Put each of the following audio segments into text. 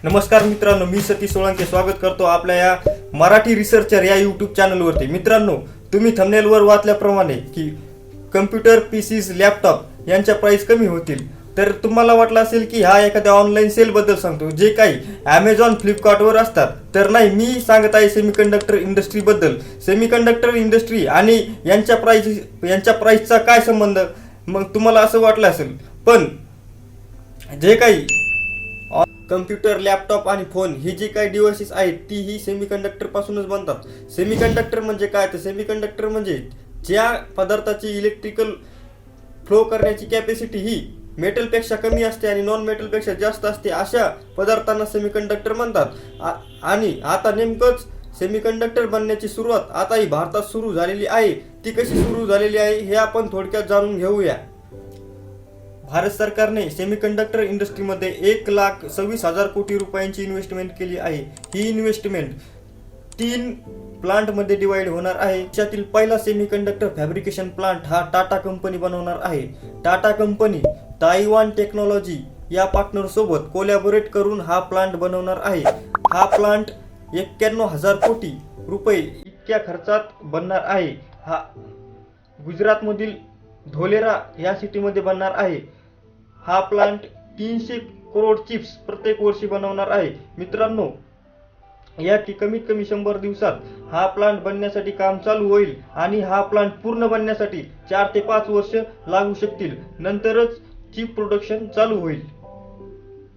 नमस्कार मित्रांनो, मी सतीश सोळंके स्वागत करतो आपल्या या मराठी रिसर्चर या यूट्यूब चॅनलवरती। मित्रांनो, तुम्ही थंबनेलवर वाचल्याप्रमाणे की कम्प्युटर, पीसीज, लॅपटॉप यांच्या प्राइस कमी होतील, तर तुम्हाला वाटलं असेल की हा एखाद्या ऑनलाईन सेल बद्दल सांगतो जे काही ॲमेझॉन, फ्लिपकार्टवर असतात। तर नाही, मी सांगत आहे सेमीकंडक्टर इंडस्ट्री बद्दल। सेमीकंडक्टर इंडस्ट्री आणि यांच्या प्राइसचा काय संबंध, मग तुम्हाला असं वाटलं असेल। पण जे काही कम्प्युटर, लॅपटॉप आणि फोन ही जी काही डिव्हाइसेस आहेत ती ही सेमीकंडक्टर पासूनच बनतात। सेमीकंडक्टर म्हणजे काय, तर सेमीकंडक्टर म्हणजे ज्या पदार्थाची इलेक्ट्रिकल फ्लो करण्याची कॅपॅसिटी ही मेटलपेक्षा कमी असते आणि नॉन मेटलपेक्षा जास्त असते, अशा पदार्थांना सेमीकंडक्टर म्हणतात। आणि आता नेमकंच सेमीकंडक्टर बनण्याची सुरुवात आता ही भारतात सुरू झालेली आहे। ती कशी सुरू झालेली आहे हे आपण थोडक्यात जाणून घेऊया। भारत सरकारने सेमीकंडक्टर इंडस्ट्रीमध्ये 1,26,000 कोटी रुपयांची इन्व्हेस्टमेंट केली आहे। ही इन्व्हेस्टमेंट 3 प्लांटमध्ये डिवाइड होणार आहे। त्यातील पहिला सेमीकंडक्टर फॅब्रिकेशन प्लांट हा टाटा कंपनी बनवणार आहे। टाटा कंपनी ताइवान टेक्नॉलॉजी या पार्टनर सोबत कोलॅबोरेट करून हा प्लांट बनवणार आहे। हा प्लांट 91,000 कोटी रुपये इतक्या खर्चात बनणार आहे। हा गुजरातमधील धोलेरा या सिटीमध्ये बनणार आहे। हा प्लांट 300 करोड चिप्स प्रत्येक वर्षी बनवणार आहे। मित्रांनो, या कमीत कमी 100 दिवसात हा प्लांट बनण्यासाठी काम चालू होईल आणि हा प्लांट पूर्ण बनण्यासाठी 4 ते 5 वर्ष लागू शकतील। नंतरच चिप प्रोडक्शन चालू होईल।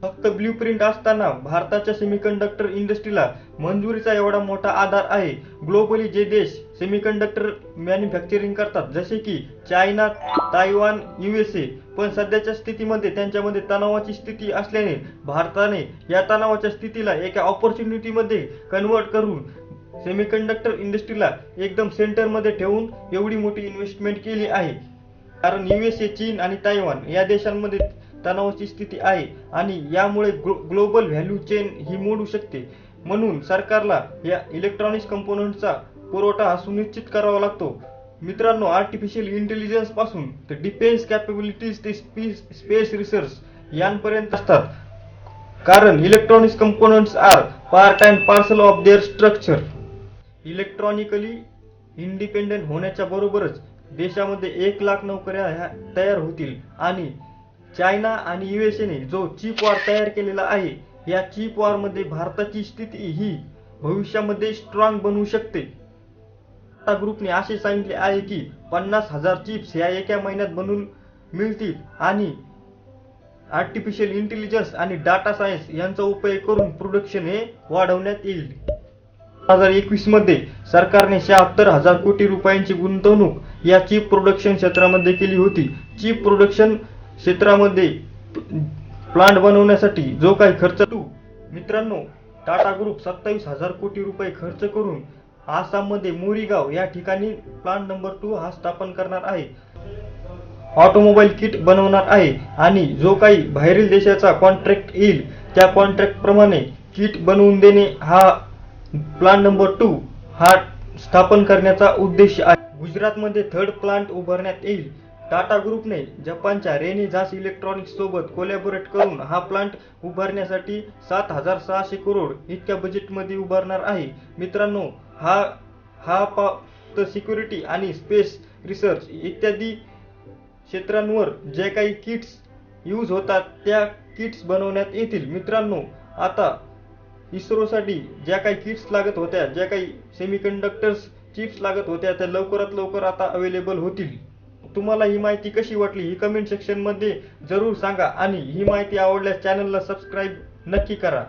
फक्त ब्ल्यूप्रिंट असताना भारताच्या सेमीकंडक्टर इंडस्ट्रीला मंजुरीचा एवढा मोठा आधार आहे। ग्लोबली जे देश सेमीकंडक्टर मॅन्युफॅक्चरिंग करतात जसे की चायना, ताइवान, USA, पण सध्याच्या स्थितीमध्ये त्यांच्यामध्ये तणावाची स्थिती असल्याने भारताने या तणावाच्या स्थितीला एका ऑपॉर्च्युनिटीमध्ये कन्वर्ट करून सेमीकंडक्टर इंडस्ट्रीला एकदम सेंटरमध्ये ठेवून एवढी मोठी इन्व्हेस्टमेंट केली आहे। कारण USA, चीन आणि ताइवान या देशांमध्ये तणावाची स्थिती आहे आणि यामुळे ग्लोबल व्हॅल्यू चेन ही मोडू शकते। म्हणून सरकारला या इलेक्ट्रॉनिक्स कंपोनंटचा पुरवठा हा सुनिश्चित करावा लागतो। मित्रांनो, आर्टिफिशियल इंटेलिजन्स पासून ते डिफेन्स कॅपेबिलिटीज ते स्पेस रिसर्च यांपर्यंत असतात। कारण electronics components are part and parcel of their structure. Electronically independent होण्याच्या बरोबरच देशामध्ये 1 लाख नोकऱ्या तयार होतील आणि चायना आणि USA ने जो चिप वॉर तयार केलेला आहे, या चिप वॉर मध्ये भारताची स्थिती ही भविष्यामध्ये स्ट्रॉंग बनवू शकते। टाटा ग्रुपने असे सांगितले आहे की 50,000 चिप्स या एका महिन्यात बनवून मिळतील आणि आर्टिफिशियल इंटेलिजन्स आणि डाटा सायन्स यांचा उपयोग करून प्रोडक्शन हे वाढवण्यात येईल। 2021 मध्ये सरकारने 76,000 कोटी रुपयांची गुंतवणूक या चिप प्रोडक्शन क्षेत्रामध्ये केली होती। चिप प्रोडक्शन क्षेत्रामध्ये प्लांट बनवण्यासाठी जो काही खर्च मित्रांनो, टाटा ग्रुप 27,000 कोटी रुपये खर्च करून आसाममध्ये मोरीगाव या ठिकाणी प्लांट नंबर 2 हा स्थापन करणार आहे। ऑटोमोबाईल किट बनवणार आहे आणि जो काही बाहेरील देशाचा कॉन्ट्रॅक्ट येईल त्या कॉन्ट्रॅक्ट प्रमाणे किट बनवून देणे हा प्लांट नंबर 2 हा स्थापन करण्याचा उद्देश आहे। गुजरातमध्ये 3rd प्लांट उभारण्यात येईल। टाटा ग्रुपने जपानच्या रेनेसास इलेक्ट्रॉनिक्स सोबत कोलॅबोरेट करून हा प्लांट उभारण्यासाठी 7,600 करोड इतक्या बजेटमध्ये उभारणार आहे। मित्रांनो, हा सिक्युरिटी आणि स्पेस रिसर्च इत्यादी क्षेत्रांवर जे काही किट्स यूज होतात त्या किट्स बनवण्यात येतील। मित्रांनो, आता इस्रोसाठी ज्या काही किट्स लागत होत्या, ज्या काही सेमीकंडक्टर्स चिप्स लागत होत्या, त्या लवकरात लवकर आता अवेलेबल होतील। तुम्हाला ही माहिती कशी वाटली ही कमेंट सेक्शन मध्ये जरूर सांगा आणि ही माहिती आवडल्यास चॅनलला सबस्क्राईब नक्की करा।